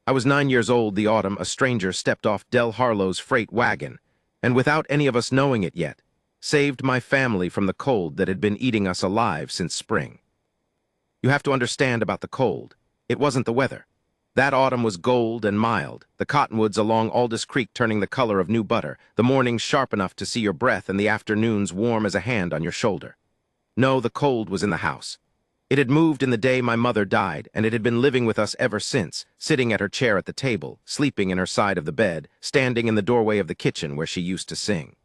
I was 9 years old the autumn a stranger stepped off Del Harlow's freight wagon, and without any of us knowing it yet, saved my family from the cold that had been eating us alive since spring. You have to understand about the cold. It wasn't the weather. That autumn was gold and mild, the cottonwoods along Aldous Creek turning the color of new butter, the mornings sharp enough to see your breath and the afternoons warm as a hand on your shoulder. No, the cold was in the house. It had moved in the day my mother died, and it had been living with us ever since, sitting at her chair at the table, sleeping in her side of the bed, standing in the doorway of the kitchen where she used to sing.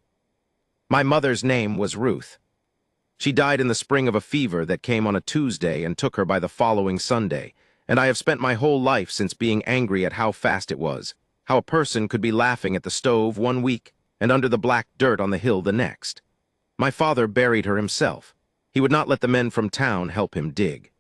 My mother's name was Ruth. She died in the spring of a fever that came on a Tuesday and took her by the following Sunday, and I have spent my whole life since being angry at how fast it was, how a person could be laughing at the stove 1 week and under the black dirt on the hill the next. My father buried her himself. He would not let the men from town help him dig.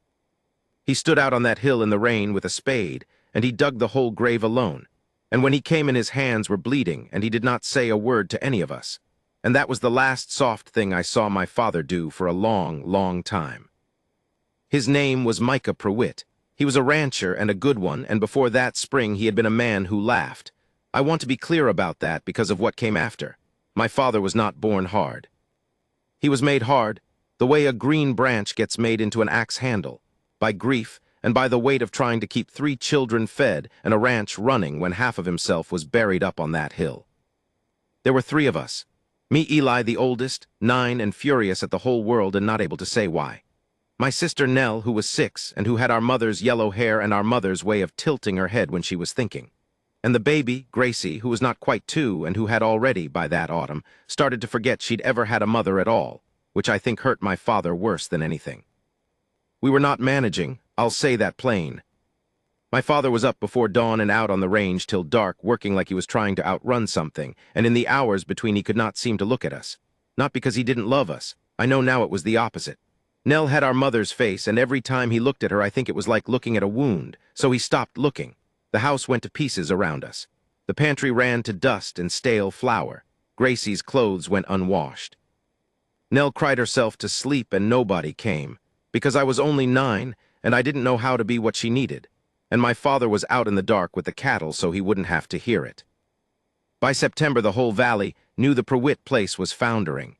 He stood out on that hill in the rain with a spade, and he dug the whole grave alone, and when he came in his hands were bleeding, and he did not say a word to any of us. And that was the last soft thing I saw my father do for a long, long time. His name was Micah Prewitt. He was a rancher and a good one, and before that spring he had been a man who laughed. I want to be clear about that because of what came after. My father was not born hard. He was made hard, the way a green branch gets made into an axe handle, by grief and by the weight of trying to keep 3 children fed and a ranch running when half of himself was buried up on that hill. There were 3 of us. Me, Eli, the oldest, 9 and furious at the whole world and not able to say why. My sister Nell, who was 6 and who had our mother's yellow hair and our mother's way of tilting her head when she was thinking. And the baby, Gracie, who was not quite 2 and who had already, by that autumn, started to forget she'd ever had a mother at all, which I think hurt my father worse than anything. We were not managing, I'll say that plain. My father was up before dawn and out on the range till dark, working like he was trying to outrun something, and in the hours between he could not seem to look at us. Not because he didn't love us. I know now it was the opposite. Nell had our mother's face, and every time he looked at her I think it was like looking at a wound, so he stopped looking. The house went to pieces around us. The pantry ran to dust and stale flour. Gracie's clothes went unwashed. Nell cried herself to sleep and nobody came, because I was only 9 and I didn't know how to be what she needed, and my father was out in the dark with the cattle so he wouldn't have to hear it. By September the whole valley knew the Prewitt place was foundering.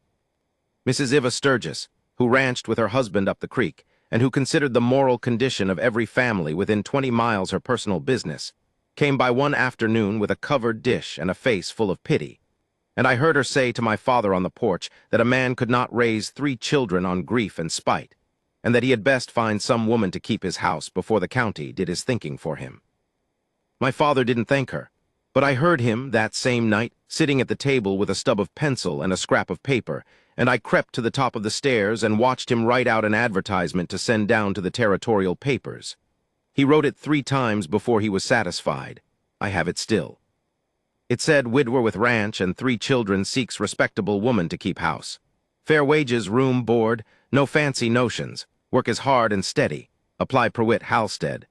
Mrs. Iva Sturgis, who ranched with her husband up the creek, and who considered the moral condition of every family within 20 miles her personal business, came by one afternoon with a covered dish and a face full of pity. And I heard her say to my father on the porch that a man could not raise 3 children on grief and spite, and that he had best find some woman to keep his house before the county did his thinking for him. My father didn't thank her, but I heard him that same night sitting at the table with a stub of pencil and a scrap of paper, and I crept to the top of the stairs and watched him write out an advertisement to send down to the territorial papers. He wrote it 3 times before he was satisfied. I have it still. It said, "Widower with ranch and 3 children seeks respectable woman to keep house. Fair wages, room, board, no fancy notions. Work is hard and steady. Apply Prewitt Halstead."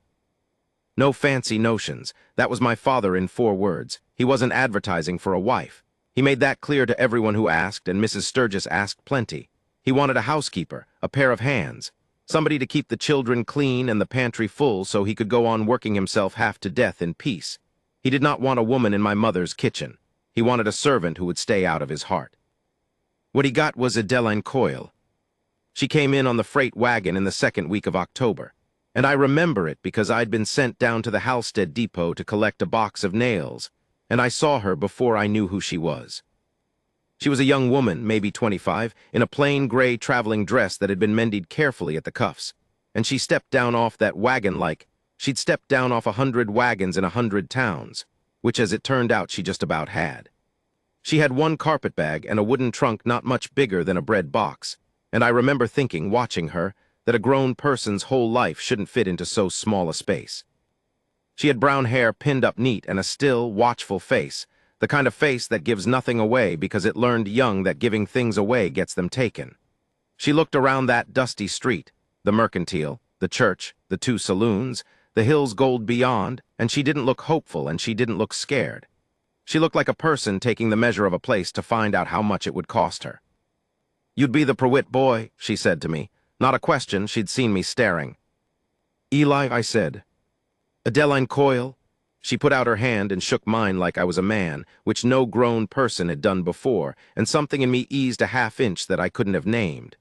No fancy notions. That was my father in 4 words. He wasn't advertising for a wife. He made that clear to everyone who asked, and Mrs. Sturgis asked plenty. He wanted a housekeeper, a pair of hands, somebody to keep the children clean and the pantry full so he could go on working himself half to death in peace. He did not want a woman in my mother's kitchen. He wanted a servant who would stay out of his heart. What he got was Adeline Coyle. She came in on the freight wagon in the 2nd week of October, and I remember it because I'd been sent down to the Halstead depot to collect a box of nails, and I saw her before I knew who she was. She was a young woman, maybe 25, in a plain gray traveling dress that had been mended carefully at the cuffs, and she stepped down off that wagon like she'd stepped down off 100 wagons in 100 towns, which as it turned out she just about had. She had 1 carpetbag and a wooden trunk not much bigger than a bread box, and I remember thinking, watching her, that a grown person's whole life shouldn't fit into so small a space. She had brown hair pinned up neat and a still, watchful face, the kind of face that gives nothing away because it learned young that giving things away gets them taken. She looked around that dusty street, the mercantile, the church, the 2 saloons, the hills gold beyond, and she didn't look hopeful and she didn't look scared. She looked like a person taking the measure of a place to find out how much it would cost her. "You'd be the Prewitt boy," she said to me. Not a question, she'd seen me staring. "Eli," I said. "Adeline Coyle." She put out her hand and shook mine like I was a man, which no grown person had done before, and something in me eased a half-inch that I couldn't have named.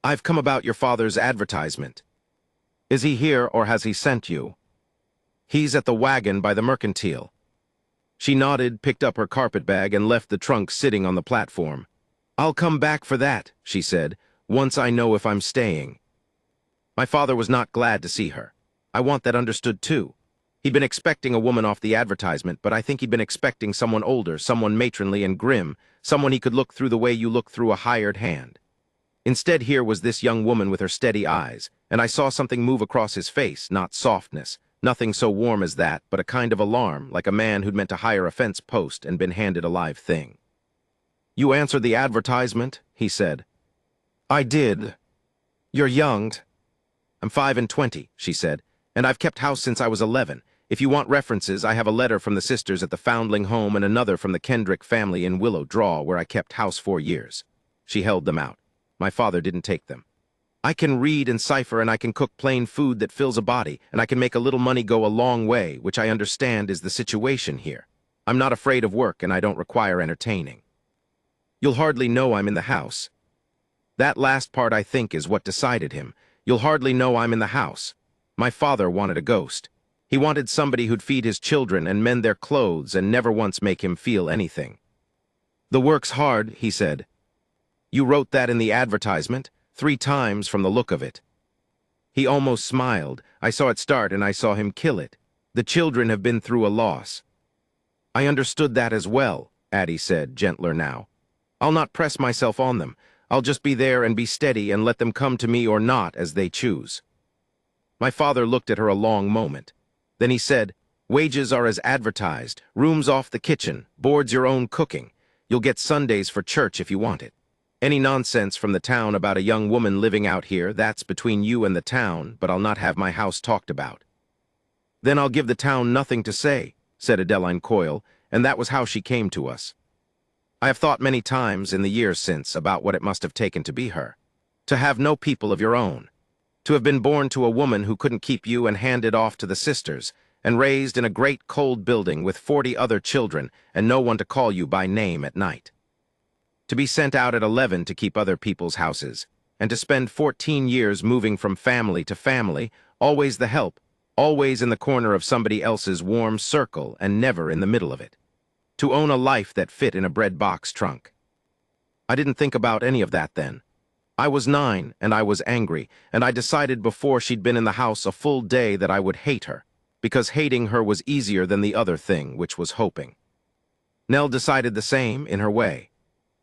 "I've come about your father's advertisement. Is he here, or has he sent you?" "He's at the wagon by the mercantile." She nodded, picked up her carpetbag, and left the trunk sitting on the platform. "I'll come back for that," she said, "once I know if I'm staying." My father was not glad to see her. I want that understood too. He'd been expecting a woman off the advertisement, but I think he'd been expecting someone older, someone matronly and grim, someone he could look through the way you look through a hired hand. Instead, here was this young woman with her steady eyes, and I saw something move across his face, not softness, nothing so warm as that, but a kind of alarm, like a man who'd meant to hire a fence post and been handed a live thing. "You answered the advertisement," he said. "I did. You're young." "I'm 25, she said, "and I've kept house since I was 11. If you want references, I have a letter from the sisters at the Foundling Home and another from the Kendrick family in Willow Draw, where I kept house 4 years. She held them out. My father didn't take them. "I can read and cipher, and I can cook plain food that fills a body, and I can make a little money go a long way, which I understand is the situation here. I'm not afraid of work, and I don't require entertaining. You'll hardly know I'm in the house." That last part, I think, is what decided him. You'll hardly know I'm in the house. My father wanted a ghost. He wanted somebody who'd feed his children and mend their clothes and never once make him feel anything. "The work's hard," he said. "You wrote that in the advertisement, 3 times from the look of it." He almost smiled. I saw it start and I saw him kill it. "The children have been through a loss." "I understood that as well," Addie said, gentler now. "I'll not press myself on them. I'll just be there and be steady and let them come to me or not as they choose." My father looked at her a long moment. Then he said, "Wages are as advertised, rooms off the kitchen, boards your own cooking. You'll get Sundays for church if you want it. Any nonsense from the town about a young woman living out here, that's between you and the town, but I'll not have my house talked about." "Then I'll give the town nothing to say," said Adeline Coyle, and that was how she came to us. I have thought many times in the years since about what it must have taken to be her. To have no people of your own. To have been born to a woman who couldn't keep you and handed off to the sisters, and raised in a great cold building with 40 other children and no one to call you by name at night. To be sent out at 11 to keep other people's houses, and to spend 14 years moving from family to family, always the help, always in the corner of somebody else's warm circle and never in the middle of it. To own a life that fit in a bread box trunk. I didn't think about any of that then. I was 9, and I was angry, and I decided before she'd been in the house a full day that I would hate her, because hating her was easier than the other thing, which was hoping. Nell decided the same, in her way.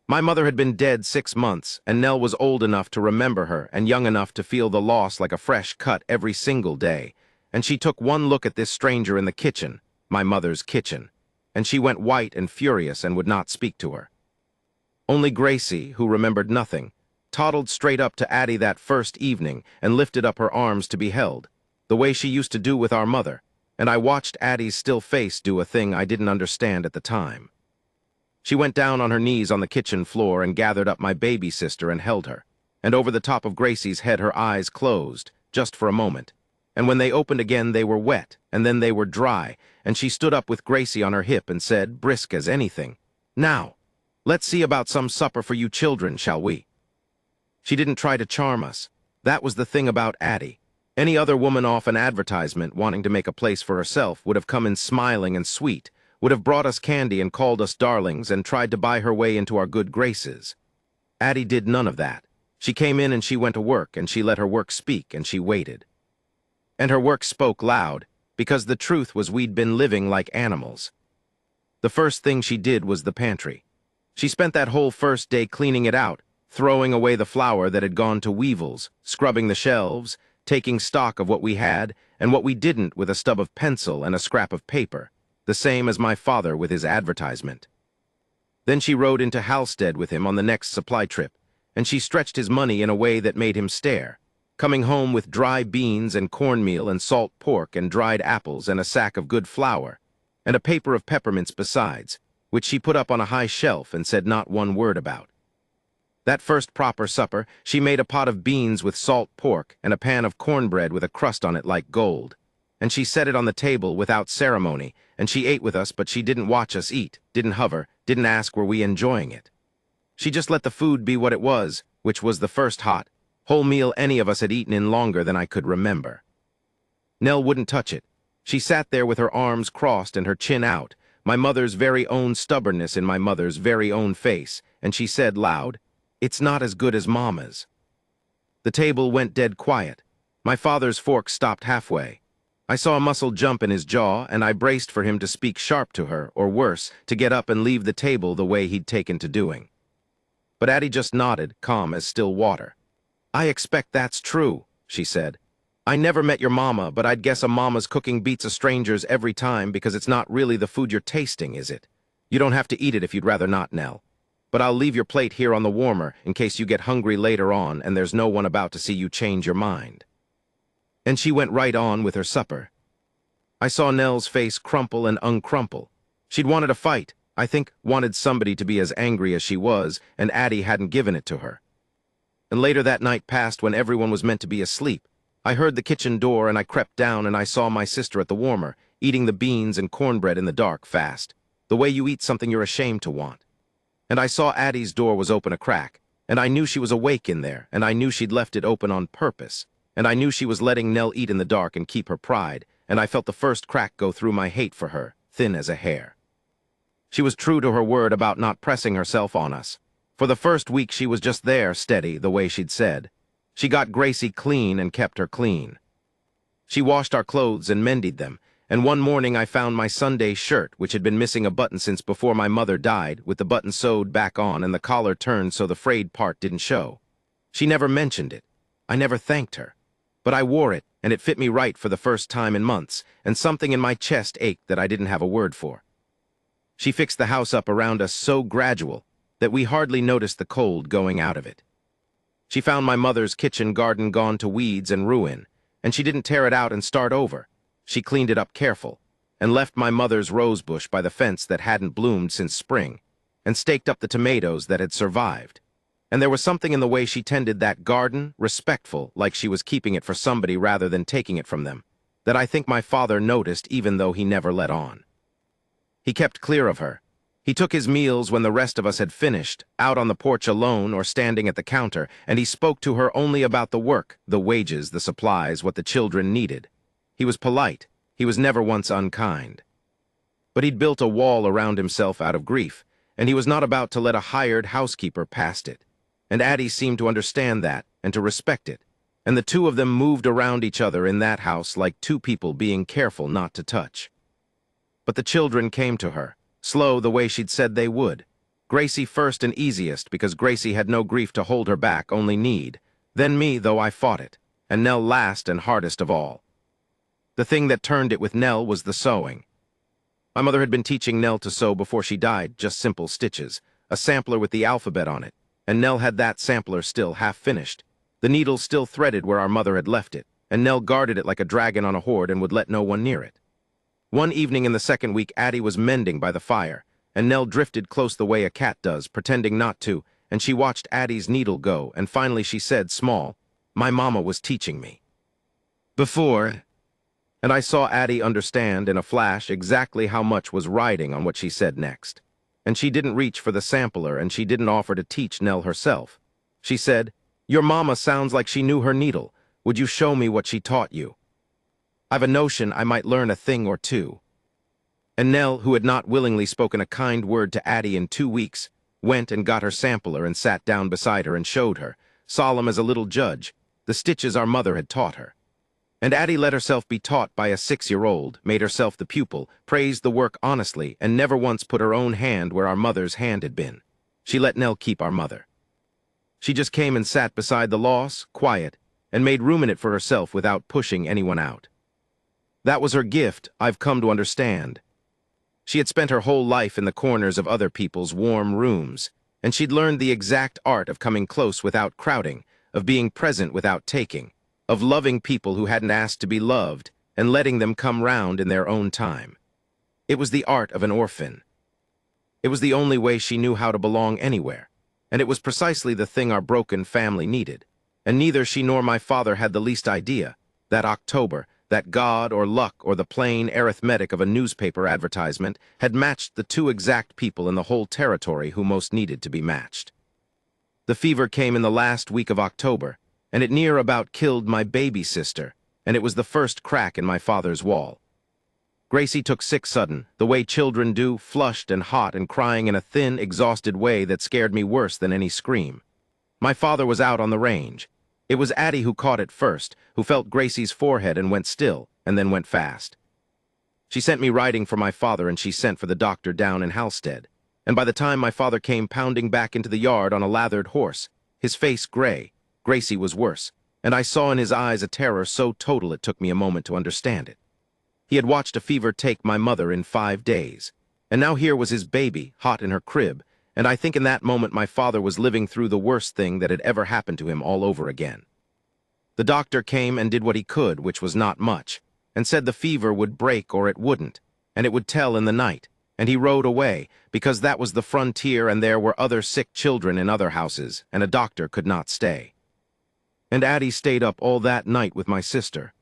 My mother had been dead 6 months, and Nell was old enough to remember her and young enough to feel the loss like a fresh cut every single day, and she took one look at this stranger in the kitchen, my mother's kitchen, and she went white and furious and would not speak to her. Only Gracie, who remembered nothing, toddled straight up to Addie that first evening and lifted up her arms to be held, the way she used to do with our mother, and I watched Addie's still face do a thing I didn't understand at the time. She went down on her knees on the kitchen floor and gathered up my baby sister and held her, and over the top of Gracie's head her eyes closed, just for a moment, and when they opened again they were wet, and then they were dry, and she stood up with Gracie on her hip and said, brisk as anything, "Now, let's see about some supper for you children, shall we?" She didn't try to charm us. That was the thing about Addie. Any other woman off an advertisement wanting to make a place for herself would have come in smiling and sweet, would have brought us candy and called us darlings and tried to buy her way into our good graces. Addie did none of that. She came in and she went to work, and she let her work speak, and she waited. And her work spoke loud, because the truth was we'd been living like animals. The first thing she did was the pantry. She spent that whole first day cleaning it out, throwing away the flour that had gone to weevils, scrubbing the shelves, taking stock of what we had and what we didn't with a stub of pencil and a scrap of paper, the same as my father with his advertisement. Then she rode into Halstead with him on the next supply trip, and she stretched his money in a way that made him stare, coming home with dry beans and cornmeal and salt pork and dried apples and a sack of good flour, and a paper of peppermints besides, which she put up on a high shelf and said not one word about. That first proper supper, she made a pot of beans with salt pork and a pan of cornbread with a crust on it like gold, and she set it on the table without ceremony, and she ate with us, but she didn't watch us eat, didn't hover, didn't ask were we enjoying it. She just let the food be what it was, which was the first hot, whole meal any of us had eaten in longer than I could remember. Nell wouldn't touch it. She sat there with her arms crossed and her chin out, my mother's very own stubbornness in my mother's very own face, and she said loud, "It's not as good as Mama's." The table went dead quiet. My father's fork stopped halfway. I saw a muscle jump in his jaw, and I braced for him to speak sharp to her, or worse, to get up and leave the table the way he'd taken to doing. But Addie just nodded, calm as still water. "I expect that's true," she said. "I never met your mama, but I'd guess a mama's cooking beats a stranger's every time because it's not really the food you're tasting, is it? You don't have to eat it if you'd rather not, Nell. But I'll leave your plate here on the warmer in case you get hungry later on and there's no one about to see you change your mind." And she went right on with her supper. I saw Nell's face crumple and uncrumple. She'd wanted a fight, I think wanted somebody to be as angry as she was, and Addie hadn't given it to her. And later that night passed when everyone was meant to be asleep. I heard the kitchen door and I crept down and I saw my sister at the warmer, eating the beans and cornbread in the dark fast, the way you eat something you're ashamed to want. And I saw Addie's door was open a crack, and I knew she was awake in there, and I knew she'd left it open on purpose, and I knew she was letting Nell eat in the dark and keep her pride, and I felt the first crack go through my hate for her, thin as a hair. She was true to her word about not pressing herself on us. For the first week she was just there, steady, the way she'd said. She got Gracie clean and kept her clean. She washed our clothes and mended them, and one morning I found my Sunday shirt, which had been missing a button since before my mother died, with the button sewed back on and the collar turned so the frayed part didn't show. She never mentioned it. I never thanked her. But I wore it, and it fit me right for the first time in months, and something in my chest ached that I didn't have a word for. She fixed the house up around us so gradual that we hardly noticed the cold going out of it. She found my mother's kitchen garden gone to weeds and ruin, and she didn't tear it out and start over. She cleaned it up careful, and left my mother's rosebush by the fence that hadn't bloomed since spring, and staked up the tomatoes that had survived. And there was something in the way she tended that garden, respectful, like she was keeping it for somebody rather than taking it from them, that I think my father noticed even though he never let on. He kept clear of her. He took his meals when the rest of us had finished, out on the porch alone or standing at the counter, and he spoke to her only about the work, the wages, the supplies, what the children needed. He was polite. He was never once unkind. But he'd built a wall around himself out of grief, and he was not about to let a hired housekeeper past it. And Addie seemed to understand that and to respect it, and the two of them moved around each other in that house like two people being careful not to touch. But the children came to her, slow the way she'd said they would. Gracie first and easiest because Gracie had no grief to hold her back, only need. Then me, though I fought it, and Nell last and hardest of all. The thing that turned it with Nell was the sewing. My mother had been teaching Nell to sew before she died, just simple stitches, a sampler with the alphabet on it, and Nell had that sampler still half finished. The needle still threaded where our mother had left it, and Nell guarded it like a dragon on a hoard and would let no one near it. One evening in the second week, Addie was mending by the fire, and Nell drifted close the way a cat does, pretending not to, and she watched Addie's needle go, and finally she said, small, "My mama was teaching me." Before, and I saw Addie understand in a flash exactly how much was riding on what she said next. And she didn't reach for the sampler, and she didn't offer to teach Nell herself. She said, "Your mama sounds like she knew her needle. Would you show me what she taught you? I've a notion I might learn a thing or two." And Nell, who had not willingly spoken a kind word to Addie in 2 weeks, went and got her sampler and sat down beside her and showed her, solemn as a little judge, the stitches our mother had taught her. And Addie let herself be taught by a 6-year-old, made herself the pupil, praised the work honestly, and never once put her own hand where our mother's hand had been. She let Nell keep our mother. She just came and sat beside the loss, quiet, and made room in it for herself without pushing anyone out. That was her gift, I've come to understand. She had spent her whole life in the corners of other people's warm rooms, and she'd learned the exact art of coming close without crowding, of being present without taking, of loving people who hadn't asked to be loved, and letting them come round in their own time. It was the art of an orphan. It was the only way she knew how to belong anywhere, and it was precisely the thing our broken family needed. And neither she nor my father had the least idea, that October, that God or luck or the plain arithmetic of a newspaper advertisement had matched the two exact people in the whole territory who most needed to be matched. The fever came in the last week of October, and it near about killed my baby sister, and it was the first crack in my father's wall. Gracie took sick sudden, the way children do, flushed and hot and crying in a thin, exhausted way that scared me worse than any scream. My father was out on the range. It was Addie who caught it first, who felt Gracie's forehead and went still, and then went fast. She sent me riding for my father, and she sent for the doctor down in Halstead. And by the time my father came pounding back into the yard on a lathered horse, his face gray, Gracie was worse, and I saw in his eyes a terror so total it took me a moment to understand it. He had watched a fever take my mother in 5 days, and now here was his baby, hot in her crib, and I think in that moment my father was living through the worst thing that had ever happened to him all over again. The doctor came and did what he could, which was not much, and said the fever would break or it wouldn't, and it would tell in the night, and he rode away, because that was the frontier and there were other sick children in other houses, and a doctor could not stay. And Addie stayed up all that night with my sister.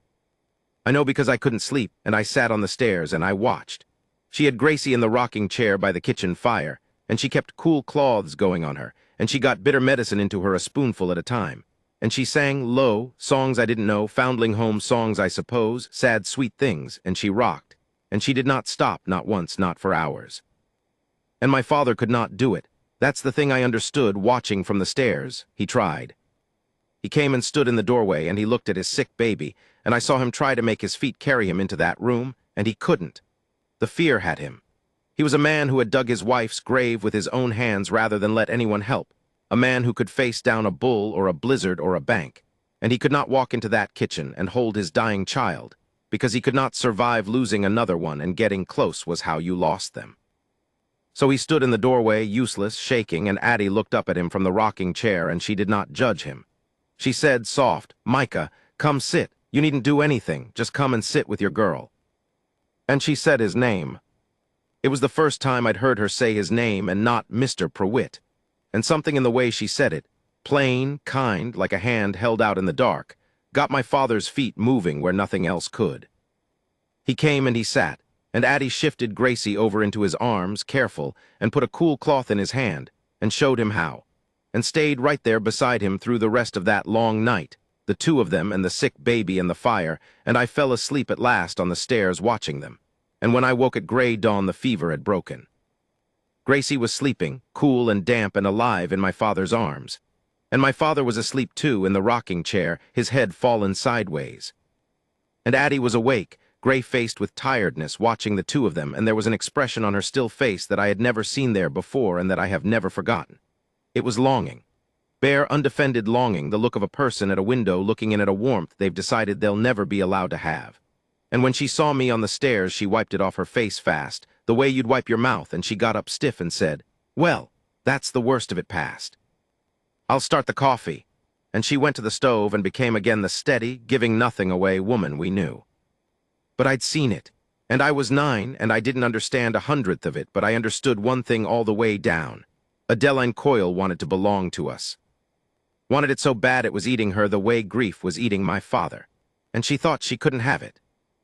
I know because I couldn't sleep, and I sat on the stairs and I watched. She had Gracie in the rocking chair by the kitchen fire, and she kept cool cloths going on her, and she got bitter medicine into her a spoonful at a time. And she sang low, songs I didn't know, foundling home songs I suppose, sad sweet things, and she rocked. And she did not stop, not once, not for hours. And my father could not do it. That's the thing I understood, watching from the stairs. He tried. He came and stood in the doorway, and he looked at his sick baby, and I saw him try to make his feet carry him into that room, and he couldn't. The fear had him. He was a man who had dug his wife's grave with his own hands rather than let anyone help, a man who could face down a bull or a blizzard or a bank, and he could not walk into that kitchen and hold his dying child, because he could not survive losing another one, and getting close was how you lost them. So he stood in the doorway, useless, shaking, and Addie looked up at him from the rocking chair, and she did not judge him. She said, soft, "Micah, come sit. You needn't do anything. Just come and sit with your girl." And she said his name. It was the first time I'd heard her say his name and not Mr. Prewitt. And something in the way she said it, plain, kind, like a hand held out in the dark, got my father's feet moving where nothing else could. He came and he sat, and Addie shifted Gracie over into his arms, careful, and put a cool cloth in his hand, and showed him how, and stayed right there beside him through the rest of that long night, the two of them and the sick baby and the fire, and I fell asleep at last on the stairs watching them. And when I woke at gray dawn, the fever had broken. Gracie was sleeping, cool and damp and alive in my father's arms. And my father was asleep too in the rocking chair, his head fallen sideways. And Addie was awake, gray-faced with tiredness, watching the two of them, and there was an expression on her still face that I had never seen there before and that I have never forgotten. It was longing. Bare, undefended longing, the look of a person at a window looking in at a warmth they've decided they'll never be allowed to have. And when she saw me on the stairs, she wiped it off her face fast, the way you'd wipe your mouth, and she got up stiff and said, "Well, that's the worst of it past. I'll start the coffee." And she went to the stove and became again the steady, giving nothing away woman we knew. But I'd seen it, and I was 9, and I didn't understand 1/100th of it, but I understood one thing all the way down. Adeline Coyle wanted to belong to us. Wanted it so bad it was eating her the way grief was eating my father. And she thought she couldn't have it.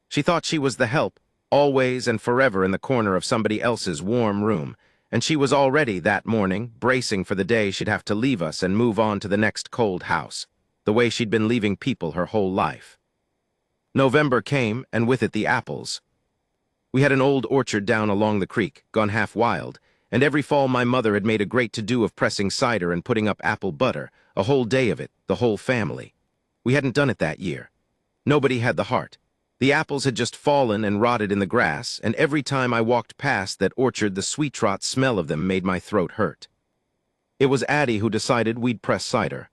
She thought she was the help, always and forever in the corner of somebody else's warm room, and she was already, that morning, bracing for the day she'd have to leave us and move on to the next cold house, the way she'd been leaving people her whole life. November came, and with it the apples. We had an old orchard down along the creek, gone half wild, and every fall my mother had made a great to-do of pressing cider and putting up apple butter, a whole day of it, the whole family. We hadn't done it that year. Nobody had the heart. The apples had just fallen and rotted in the grass, and every time I walked past that orchard the sweet-trot smell of them made my throat hurt. It was Addie who decided we'd press cider.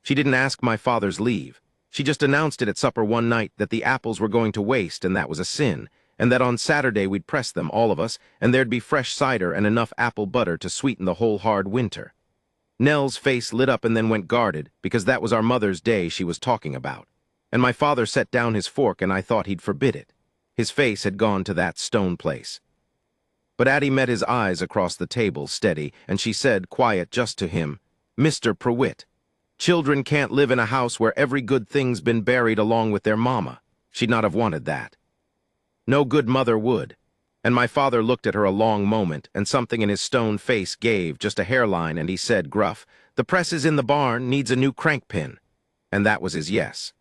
She didn't ask my father's leave. She just announced it at supper one night that the apples were going to waste and that was a sin, and that on Saturday we'd press them, all of us, and there'd be fresh cider and enough apple butter to sweeten the whole hard winter. Nell's face lit up and then went guarded, because that was our mother's day she was talking about. And my father set down his fork and I thought he'd forbid it. His face had gone to that stone place. But Addie met his eyes across the table, steady, and she said, quiet just to him, "Mr. Prewitt, children can't live in a house where every good thing's been buried along with their mama." She'd not have wanted that. No good mother would. And my father looked at her a long moment, and something in his stone face gave, just a hairline, and he said, gruff, "The press is in the barn, needs a new crank pin." And that was his yes.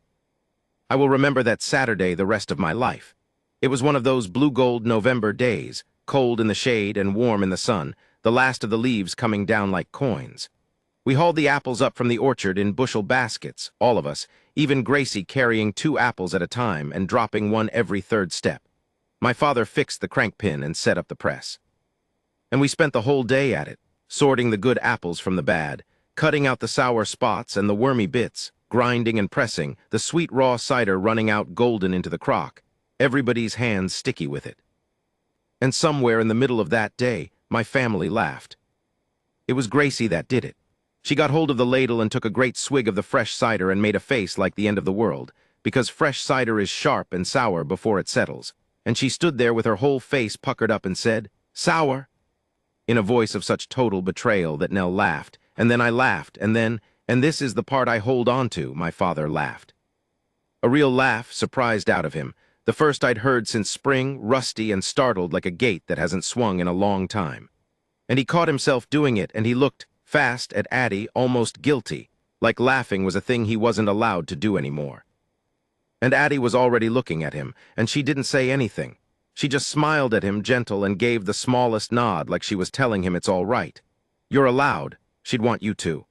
I will remember that Saturday the rest of my life. It was one of those blue-gold November days, cold in the shade and warm in the sun, the last of the leaves coming down like coins. We hauled the apples up from the orchard in bushel baskets, all of us, even Gracie carrying 2 apples at a time and dropping one every 3rd step. My father fixed the crank pin and set up the press. And we spent the whole day at it, sorting the good apples from the bad, cutting out the sour spots and the wormy bits, grinding and pressing, the sweet raw cider running out golden into the crock, everybody's hands sticky with it. And somewhere in the middle of that day, my family laughed. It was Gracie that did it. She got hold of the ladle and took a great swig of the fresh cider and made a face like the end of the world, because fresh cider is sharp and sour before it settles. And she stood there with her whole face puckered up and said, "Sour," in a voice of such total betrayal that Nell laughed, and then I laughed, and then, and this is the part I hold on to, my father laughed. A real laugh, surprised out of him, the first I'd heard since spring, rusty and startled like a gate that hasn't swung in a long time. And he caught himself doing it, and he looked fast at Addie, almost guilty, like laughing was a thing he wasn't allowed to do anymore. And Addie was already looking at him, and she didn't say anything. She just smiled at him, gentle, and gave the smallest nod like she was telling him it's all right. You're allowed. She'd want you to.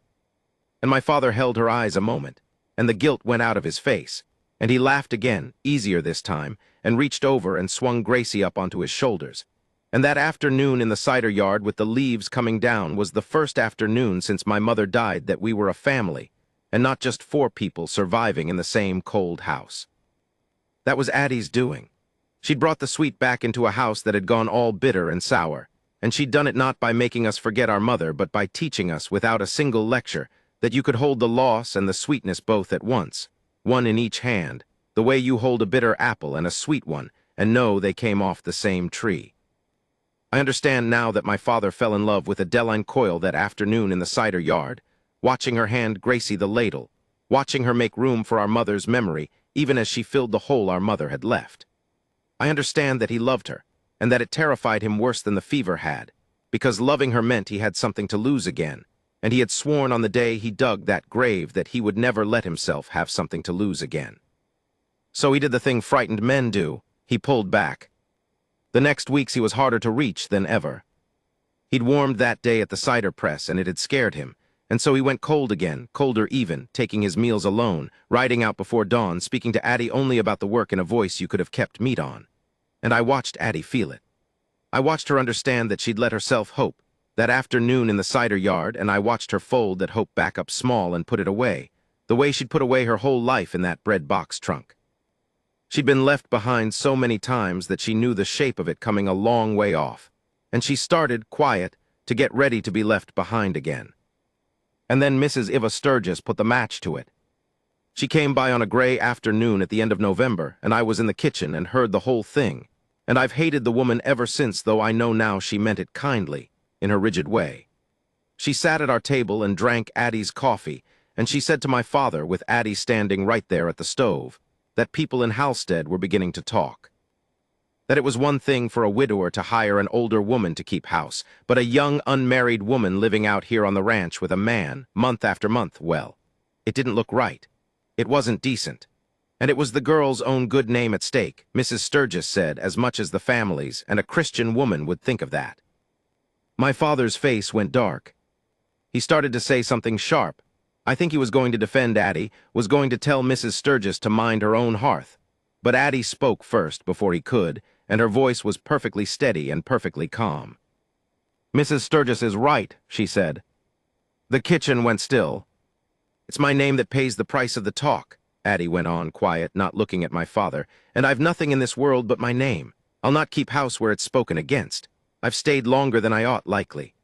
And my father held her eyes a moment, and the guilt went out of his face, and he laughed again, easier this time, and reached over and swung Gracie up onto his shoulders. And that afternoon in the cider yard with the leaves coming down was the first afternoon since my mother died that we were a family, and not just 4 people surviving in the same cold house. That was Addie's doing. She'd brought the sweet back into a house that had gone all bitter and sour, and she'd done it not by making us forget our mother, but by teaching us, without a single lecture, that you could hold the loss and the sweetness both at once, one in each hand, the way you hold a bitter apple and a sweet one, and know they came off the same tree. I understand now that my father fell in love with Adeline Coyle that afternoon in the cider yard, watching her hand Gracie the ladle, watching her make room for our mother's memory, even as she filled the hole our mother had left. I understand that he loved her, and that it terrified him worse than the fever had, because loving her meant he had something to lose again, and he had sworn on the day he dug that grave that he would never let himself have something to lose again. So he did the thing frightened men do. He pulled back. The next weeks he was harder to reach than ever. He'd warmed that day at the cider press, and it had scared him, and so he went cold again, colder even, taking his meals alone, riding out before dawn, speaking to Addie only about the work in a voice you could have kept meat on. And I watched Addie feel it. I watched her understand that she'd let herself hope, that afternoon in the cider yard, and I watched her fold that hope back up small and put it away, the way she'd put away her whole life in that bread box trunk. She'd been left behind so many times that she knew the shape of it coming a long way off, and she started, quiet, to get ready to be left behind again. And then Mrs. Iva Sturgis put the match to it. She came by on a gray afternoon at the end of November, and I was in the kitchen and heard the whole thing, and I've hated the woman ever since, though I know now she meant it kindly, in her rigid way. She sat at our table and drank Addie's coffee, and she said to my father, with Addie standing right there at the stove, that people in Halstead were beginning to talk. That it was one thing for a widower to hire an older woman to keep house, but a young unmarried woman living out here on the ranch with a man, month after month, well, it didn't look right. It wasn't decent. And it was the girl's own good name at stake, Mrs. Sturgis said, as much as the family's, and a Christian woman would think of that. My father's face went dark. He started to say something sharp. I think he was going to defend Addie, was going to tell Mrs. Sturgis to mind her own hearth. But Addie spoke first before he could, and her voice was perfectly steady and perfectly calm. "Mrs. Sturgis is right," she said. The kitchen went still. "It's my name that pays the price of the talk," Addie went on, quiet, not looking at my father, "and I've nothing in this world but my name. I'll not keep house where it's spoken against. I've stayed longer than I ought, likely.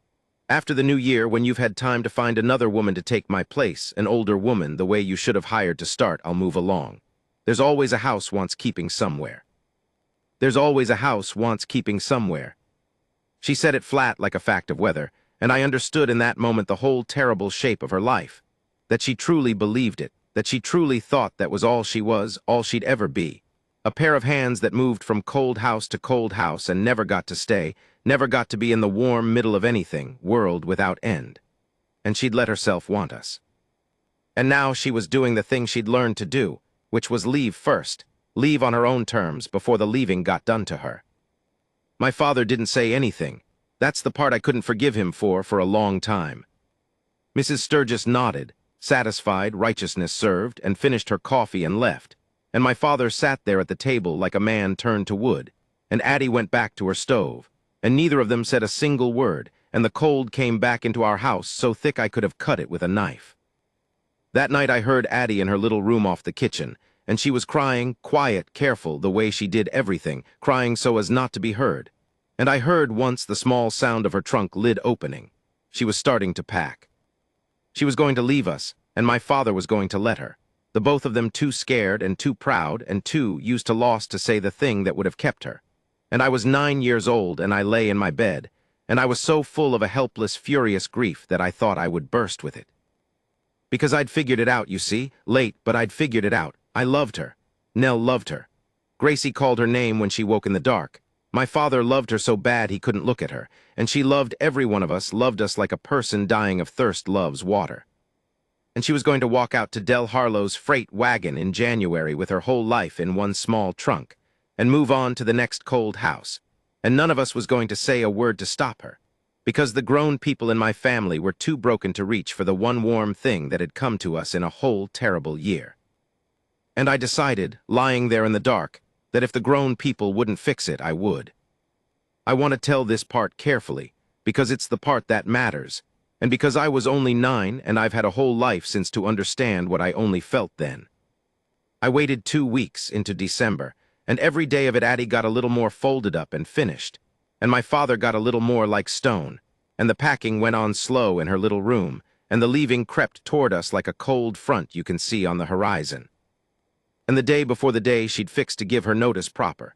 After the new year, when you've had time to find another woman to take my place, an older woman, the way you should have hired to start, I'll move along. There's always a house wants keeping somewhere. There's always a house wants keeping somewhere." She said it flat like a fact of weather, and I understood in that moment the whole terrible shape of her life. That she truly believed it, that she truly thought that was all she was, all she'd ever be. A pair of hands that moved from cold house to cold house and never got to stay, never got to be in the warm middle of anything, world without end. And she'd let herself want us. And now she was doing the thing she'd learned to do, which was leave first, leave on her own terms before the leaving got done to her. My father didn't say anything. That's the part I couldn't forgive him for a long time. Mrs. Sturgis nodded, satisfied, righteousness served, and finished her coffee and left. And my father sat there at the table like a man turned to wood, and Addie went back to her stove, and neither of them said a single word, and the cold came back into our house so thick I could have cut it with a knife. That night I heard Addie in her little room off the kitchen, and she was crying, quiet, careful, the way she did everything, crying so as not to be heard. And I heard once the small sound of her trunk lid opening. She was starting to pack. She was going to leave us, and my father was going to let her. The both of them too scared and too proud and too used to lost to say the thing that would have kept her. And I was 9 years old, and I lay in my bed, and I was so full of a helpless, furious grief that I thought I would burst with it. Because I'd figured it out, you see, late, but I'd figured it out. I loved her. Nell loved her. Gracie called her name when she woke in the dark. My father loved her so bad he couldn't look at her, and she loved every one of us, loved us like a person dying of thirst loves water. And she was going to walk out to Del Harlow's freight wagon in January with her whole life in one small trunk, and move on to the next cold house. And none of us was going to say a word to stop her, because the grown people in my family were too broken to reach for the one warm thing that had come to us in a whole terrible year. And I decided, lying there in the dark, that if the grown people wouldn't fix it, I would. I want to tell this part carefully, because it's the part that matters, and because I was only 9 and I've had a whole life since to understand what I only felt then. I waited 2 weeks into December, and every day of it Addie got a little more folded up and finished, and my father got a little more like stone, and the packing went on slow in her little room, and the leaving crept toward us like a cold front you can see on the horizon. And the day before the day she'd fixed to give her notice proper.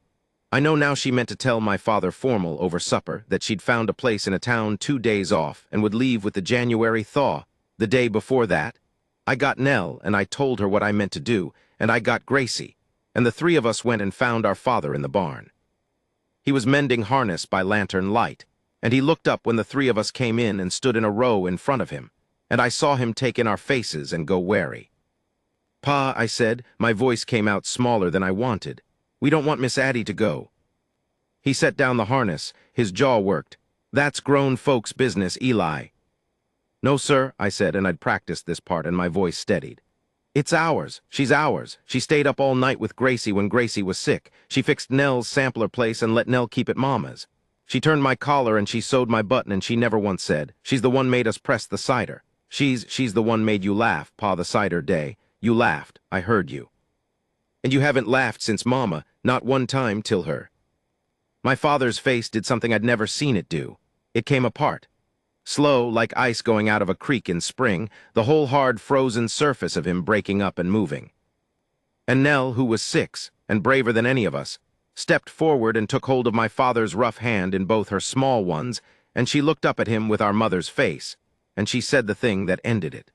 I know now she meant to tell my father formal over supper that she'd found a place in a town 2 days off and would leave with the January thaw. The day before that, I got Nell and I told her what I meant to do, and I got Gracie, and the 3 of us went and found our father in the barn. He was mending harness by lantern light, and he looked up when the 3 of us came in and stood in a row in front of him, and I saw him take in our faces and go wary. "Pa," I said, my voice came out smaller than I wanted. "We don't want Miss Addie to go." He set down the harness. His jaw worked. "That's grown folks' business, Eli." "No, sir," I said, and I'd practiced this part, and my voice steadied. "It's ours. She's ours. She stayed up all night with Gracie when Gracie was sick. She fixed Nell's sampler place and let Nell keep it Mama's. She turned my collar and she sewed my button, and she never once said, 'She's the one made us press the cider.' She's the one made you laugh, Pa, the cider day. You laughed. I heard you. And you haven't laughed since Mama, not one time till her." My father's face did something I'd never seen it do. It came apart. Slow, like ice going out of a creek in spring, the whole hard frozen surface of him breaking up and moving. And Nell, who was 6, and braver than any of us, stepped forward and took hold of my father's rough hand in both her small ones, and she looked up at him with our mother's face, and she said the thing that ended it.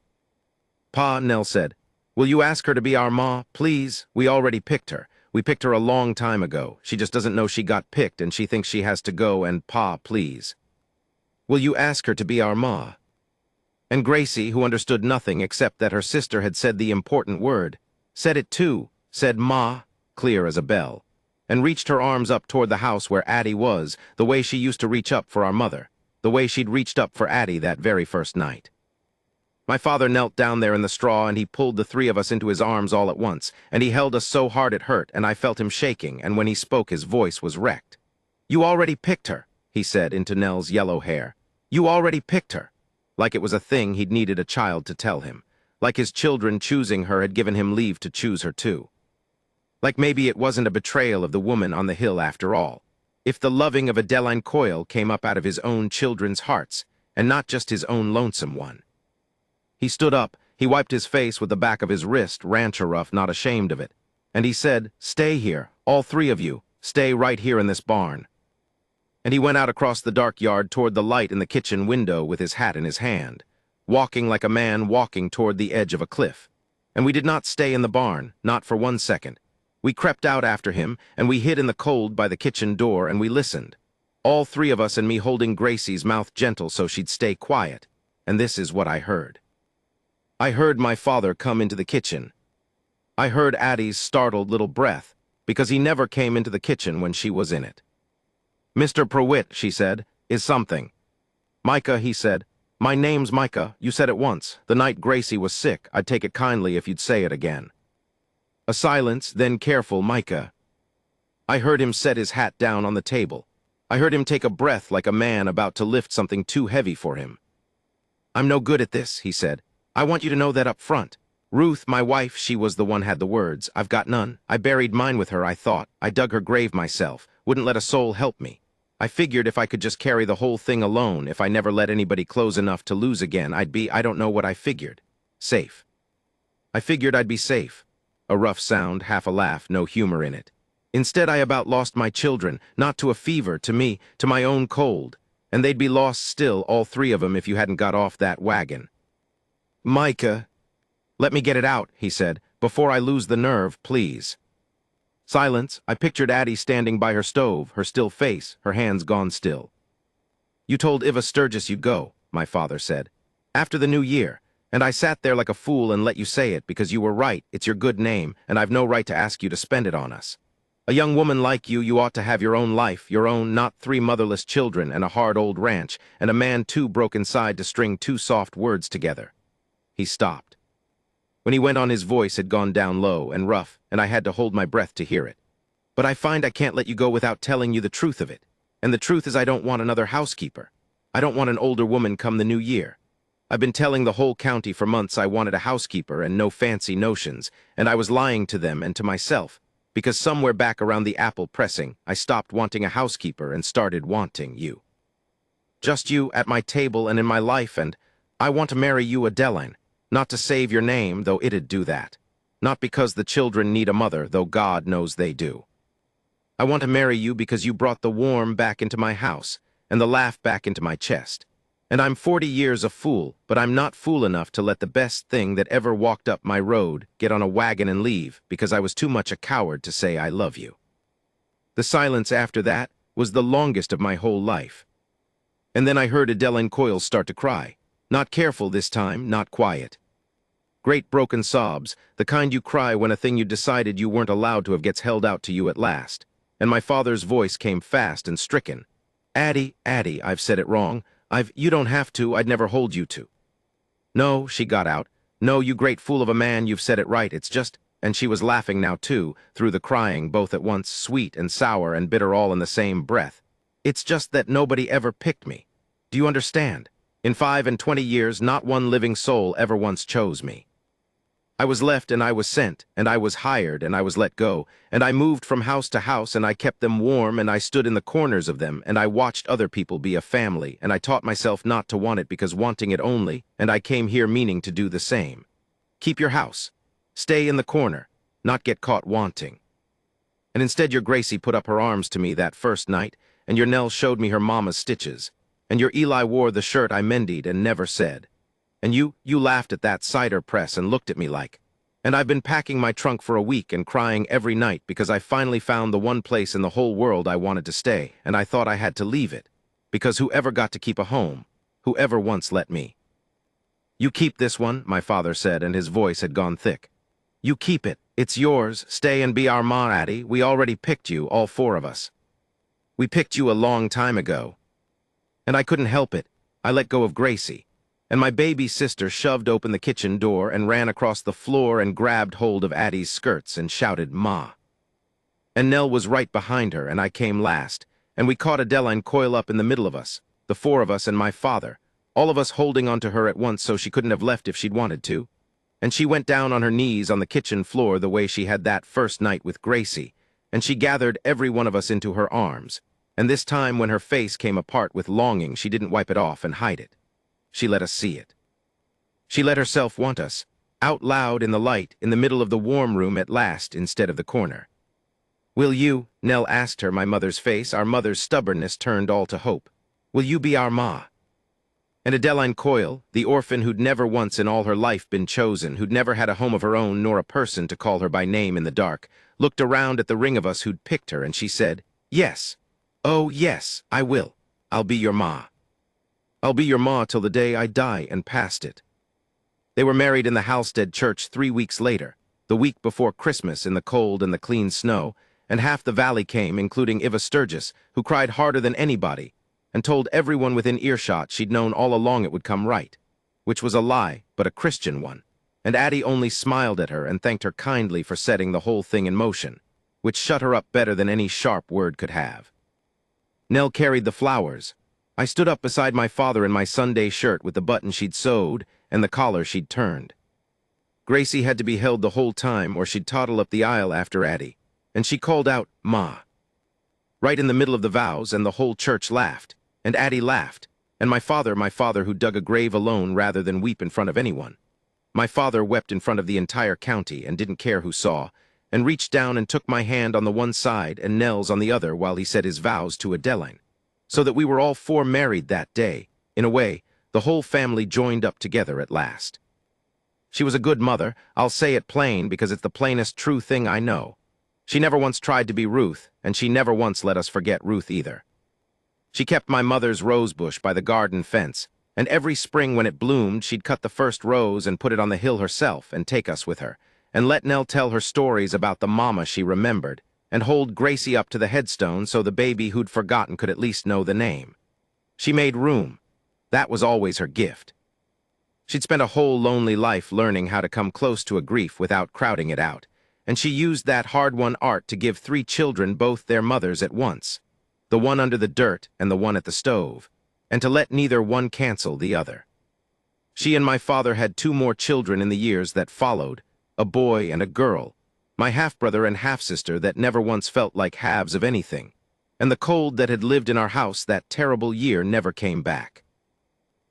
"Pa," Nell said, "will you ask her to be our ma, please? We already picked her. We picked her a long time ago. She just doesn't know she got picked, and she thinks she has to go, and Pa, please. Will you ask her to be our ma?" And Gracie, who understood nothing except that her sister had said the important word, said it too, said "Ma," clear as a bell, and reached her arms up toward the house where Addie was, the way she used to reach up for our mother, the way she'd reached up for Addie that very first night. My father knelt down there in the straw, and he pulled the 3 of us into his arms all at once, and he held us so hard it hurt, and I felt him shaking, and when he spoke his voice was wrecked. "You already picked her," he said into Nell's yellow hair. "You already picked her." Like it was a thing he'd needed a child to tell him. Like his children choosing her had given him leave to choose her too. Like maybe it wasn't a betrayal of the woman on the hill after all. If the loving of Adeline Coyle came up out of his own children's hearts, and not just his own lonesome one. He stood up, he wiped his face with the back of his wrist, rancher rough, not ashamed of it, and he said, "Stay here, all 3 of you, stay right here in this barn." And he went out across the dark yard toward the light in the kitchen window with his hat in his hand, walking like a man walking toward the edge of a cliff. And we did not stay in the barn, not for 1 second. We crept out after him, and we hid in the cold by the kitchen door, and we listened. All three of us and me holding Gracie's mouth gentle so she'd stay quiet. And this is what I heard. I heard my father come into the kitchen. I heard Addie's startled little breath, because he never came into the kitchen when she was in it. "Mr. Prewitt," she said, "is something." "Micah," he said. "My name's Micah. You said it once. The night Gracie was sick. I'd take it kindly if you'd say it again." A silence, then careful, "Micah." I heard him set his hat down on the table. I heard him take a breath like a man about to lift something too heavy for him. "I'm no good at this," he said. "I want you to know that up front. Ruth, my wife, she was the one had the words. I've got none. I buried mine with her, I thought. I dug her grave myself. Wouldn't let a soul help me. I figured if I could just carry the whole thing alone, if I never let anybody close enough to lose again, I'd be, I don't know what I figured. Safe. I figured I'd be safe." A rough sound, half a laugh, no humor in it. "Instead, I about lost my children, not to a fever, to me, to my own cold. And they'd be lost still, all three of 'em, if you hadn't got off that wagon." "Micah." "Let me get it out," he said, "before I lose the nerve, please." Silence. I pictured Addie standing by her stove, her still face, her hands gone still. "You told Iva Sturgis you'd go," my father said, "after the new year, and I sat there like a fool and let you say it because you were right, it's your good name, and I've no right to ask you to spend it on us. A young woman like you, you ought to have your own life, your own, not 3 motherless children and a hard old ranch, and a man too broke inside to string 2 soft words together." He stopped. When he went on, his voice had gone down low and rough, and I had to hold my breath to hear it. "But I find I can't let you go without telling you the truth of it. And the truth is I don't want another housekeeper. I don't want an older woman come the new year. I've been telling the whole county for months I wanted a housekeeper and no fancy notions, and I was lying to them and to myself, because somewhere back around the apple pressing, I stopped wanting a housekeeper and started wanting you. Just you at my table and in my life, and I want to marry you, Adeline, not to save your name, though it'd do that. Not because the children need a mother, though God knows they do. I want to marry you because you brought the warm back into my house and the laugh back into my chest. And I'm 40 years a fool, but I'm not fool enough to let the best thing that ever walked up my road get on a wagon and leave because I was too much a coward to say I love you." The silence after that was the longest of my whole life. And then I heard Adeline Coyle start to cry. Not careful this time, not quiet. Great broken sobs, the kind you cry when a thing you decided you weren't allowed to have gets held out to you at last. And my father's voice came fast and stricken. "Addie, Addie, I've said it wrong. You don't have to, I'd never hold you to." "No," she got out. "No, you great fool of a man, you've said it right, it's just—" And she was laughing now too, through the crying, both at once, sweet and sour and bitter all in the same breath. "It's just that nobody ever picked me. Do you understand? In 25 years, not one living soul ever once chose me. I was left and I was sent, and I was hired and I was let go, and I moved from house to house and I kept them warm and I stood in the corners of them and I watched other people be a family and I taught myself not to want it because wanting it only, and I came here meaning to do the same. Keep your house. Stay in the corner, not get caught wanting. And instead your Gracie put up her arms to me that first night, and your Nell showed me her mama's stitches, and your Eli wore the shirt I mended and never said. And you laughed at that cider press and looked at me like. And I've been packing my trunk for a week and crying every night because I finally found the one place in the whole world I wanted to stay, and I thought I had to leave it. Because whoever got to keep a home, whoever once let me. You keep this one, my father said, and his voice had gone thick. You keep it. It's yours. Stay and be our ma, Addie. We already picked you, all 4 of us. We picked you a long time ago. And I couldn't help it. I let go of Gracie. And my baby sister shoved open the kitchen door and ran across the floor and grabbed hold of Addie's skirts and shouted, "Ma." And Nell was right behind her, and I came last, and we caught Adeline Coyle up in the middle of us, the 4 of us and my father, all of us holding onto her at once so she couldn't have left if she'd wanted to. And she went down on her knees on the kitchen floor the way she had that first night with Gracie, and she gathered every one of us into her arms, and this time when her face came apart with longing, she didn't wipe it off and hide it. She let us see it. She let herself want us, out loud in the light, in the middle of the warm room at last instead of the corner. "Will you," Nell asked her, my mother's face, our mother's stubbornness turned all to hope, "will you be our ma?" And Adeline Coyle, the orphan who'd never once in all her life been chosen, who'd never had a home of her own nor a person to call her by name in the dark, looked around at the ring of us who'd picked her, and she said, "Yes. Oh, yes, I will. I'll be your ma. I'll be your ma till the day I die," and passed it. They were married in the Halstead church 3 weeks later, the week before Christmas in the cold and the clean snow, and half the valley came, including Iva Sturgis, who cried harder than anybody, and told everyone within earshot she'd known all along it would come right, which was a lie, but a Christian one, and Addie only smiled at her and thanked her kindly for setting the whole thing in motion, which shut her up better than any sharp word could have. Nell carried the flowers. I stood up beside my father in my Sunday shirt with the button she'd sewed and the collar she'd turned. Gracie had to be held the whole time or she'd toddle up the aisle after Addie, and she called out, "Ma," right in the middle of the vows, and the whole church laughed, and Addie laughed, and my father who dug a grave alone rather than weep in front of anyone. My father wept in front of the entire county and didn't care who saw, and reached down and took my hand on the one side and Nell's on the other while he said his vows to Adeline, so that we were all four married that day. In a way, the whole family joined up together at last. She was a good mother. I'll say it plain because it's the plainest true thing I know. She never once tried to be Ruth, and she never once let us forget Ruth either. She kept my mother's rose bush by the garden fence, and every spring when it bloomed, she'd cut the first rose and put it on the hill herself and take us with her, and let Nell tell her stories about the mama she remembered, and hold Gracie up to the headstone so the baby who'd forgotten could at least know the name. She made room. That was always her gift. She'd spent a whole lonely life learning how to come close to a grief without crowding it out, and she used that hard-won art to give 3 children both their mothers at once, the one under the dirt and the one at the stove, and to let neither one cancel the other. She and my father had 2 more children in the years that followed, a boy and a girl, my half-brother and half-sister that never once felt like halves of anything, and the cold that had lived in our house that terrible year never came back.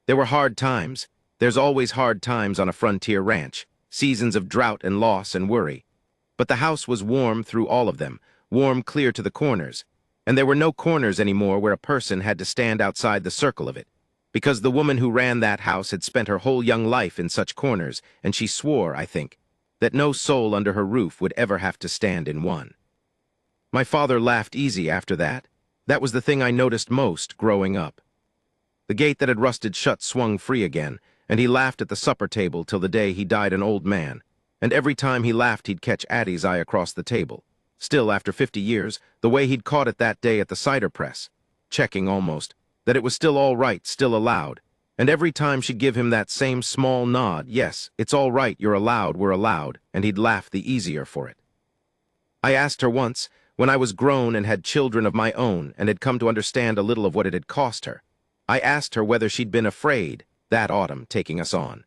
There were hard times. There's always hard times on a frontier ranch, seasons of drought and loss and worry. But the house was warm through all of them, warm clear to the corners, and there were no corners anymore where a person had to stand outside the circle of it, because the woman who ran that house had spent her whole young life in such corners, and she swore, I think, that no soul under her roof would ever have to stand in one. My father laughed easy after that. That was the thing I noticed most growing up. The gate that had rusted shut swung free again, and he laughed at the supper table till the day he died an old man, and every time he laughed he'd catch Addie's eye across the table, still after 50 years, the way he'd caught it that day at the cider press, checking almost, that it was still all right, still allowed, and every time she'd give him that same small nod, yes, it's all right, you're allowed, we're allowed, and he'd laugh the easier for it. I asked her once, when I was grown and had children of my own and had come to understand a little of what it had cost her, I asked her whether she'd been afraid, that autumn, taking us on.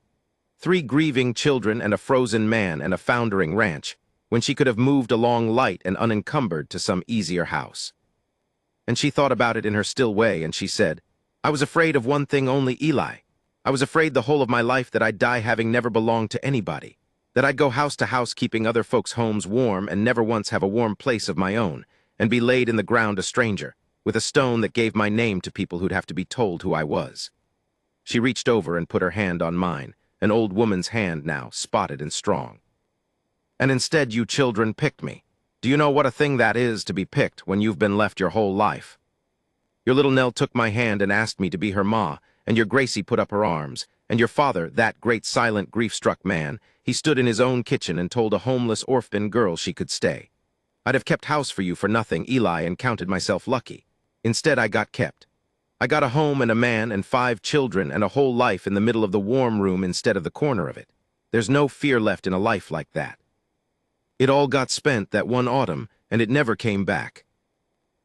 3 grieving children and a frozen man and a foundering ranch, when she could have moved along light and unencumbered to some easier house. And she thought about it in her still way, and she said, "I was afraid of one thing only, Eli. I was afraid the whole of my life that I'd die having never belonged to anybody, that I'd go house to house keeping other folks' homes warm and never once have a warm place of my own, and be laid in the ground a stranger, with a stone that gave my name to people who'd have to be told who I was." She reached over and put her hand on mine, an old woman's hand now, spotted and strong. "And instead you children picked me. Do you know what a thing that is to be picked when you've been left your whole life? Your little Nell took my hand and asked me to be her ma, and your Gracie put up her arms, and your father, that great silent grief-struck man, he stood in his own kitchen and told a homeless orphan girl she could stay. I'd have kept house for you for nothing, Eli, and counted myself lucky. Instead I got kept. I got a home and a man and 5 children and a whole life in the middle of the warm room instead of the corner of it. There's no fear left in a life like that. It all got spent that one autumn, and it never came back.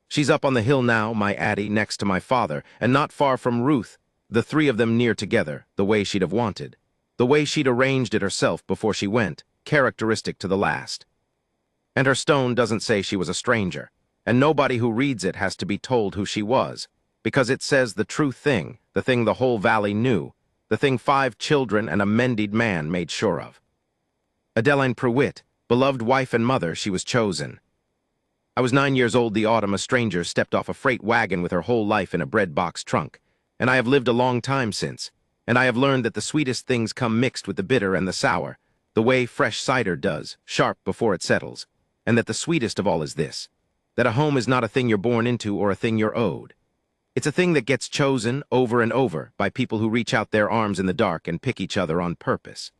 She's up on the hill now, my Addie, next to my father, and not far from Ruth, the 3 of them near together, the way she'd have wanted. The way she'd arranged it herself before she went, characteristic to the last. And her stone doesn't say she was a stranger, and nobody who reads it has to be told who she was, because it says the true thing, the thing the whole valley knew, the thing 5 children and a mended man made sure of. Adeline Prewitt, beloved wife and mother, she was chosen. I was 9 years old the autumn a stranger stepped off a freight wagon with her whole life in a bread box trunk, and I have lived a long time since, and I have learned that the sweetest things come mixed with the bitter and the sour, the way fresh cider does, sharp before it settles, and that the sweetest of all is this, that a home is not a thing you're born into or a thing you're owed. It's a thing that gets chosen over and over by people who reach out their arms in the dark and pick each other on purpose.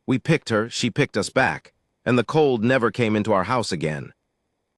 We picked her, she picked us back, and the cold never came into our house again,